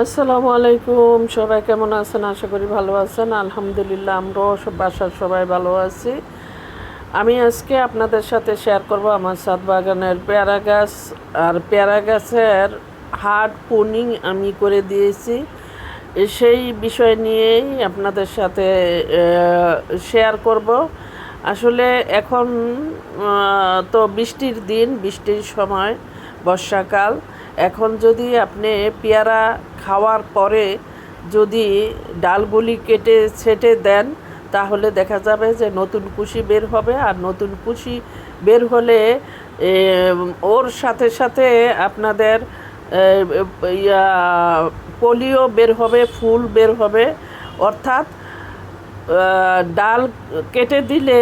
আসসালামু আলাইকুম। সবাই কেমন আছেন? আশা করি ভালো আছেন। আলহামদুলিল্লাহ, আমরাও বাসার সবাই ভালো আছি। আমি আজকে আপনাদের সাথে শেয়ার করব আমার ছাদ বাগানের পেয়ারা গাছ। আর পেয়ারা গাছের হার্ড প্রুনিং আমি করে দিয়েছি। সেই বিষয় নিয়েই আপনাদের সাথে শেয়ার করব। আসলে এখন তো বৃষ্টির দিন, বৃষ্টির সময়, বর্ষাকাল। এখন যদি আপনি পেয়ারা খাওয়ার পরে যদি ডালগুলি কেটে ছেঁটে দেন, তাহলে দেখা যাবে যে নতুন কুশি বের হবে। আর নতুন কুশি বের হলে ওর সাথে সাথে আপনাদের ইয়া কলিও বের হবে, ফুল বের হবে। অর্থাৎ ডাল কেটে দিলে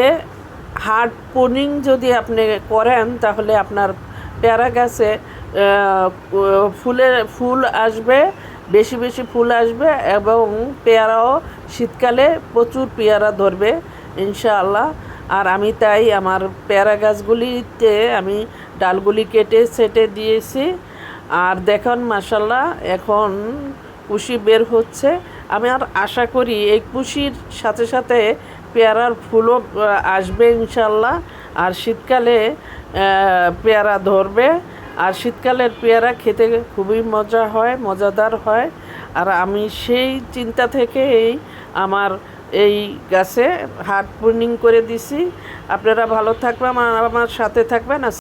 হার্ড প্রুনিং যদি আপনি করেন, তাহলে আপনার পেয়ারা গাছে ফুল আসবে, বেশি বেশি ফুল আসবে, এবং পেয়ারাও শীতকালে প্রচুর পেয়ারা ধরবে ইনশাআল্লাহ। আর আমি তাই আমার পেয়ারা গাছগুলিতে আমি ডালগুলি কেটে ছেঁটে দিয়েছি। আর দেখুন মাশাআল্লাহ, এখন কুশি বের হচ্ছে। আমি আর আশা করি এই কুশির সাথে সাথে পেয়ারার ফুলও আসবে ইনশাআল্লাহ। আর শীতকালে পেয়ারা ধরবে। আর শীতকালের পেয়ারা খেতে খুবই মজা হয়, মজাদার হয়। আর আমি সেই চিন্তা থেকেই আমার এই গাছে হার্ড প্রুনিং করে দিছি। আপনারা ভালো থাকবেন, আমার সাথে থাকবেন।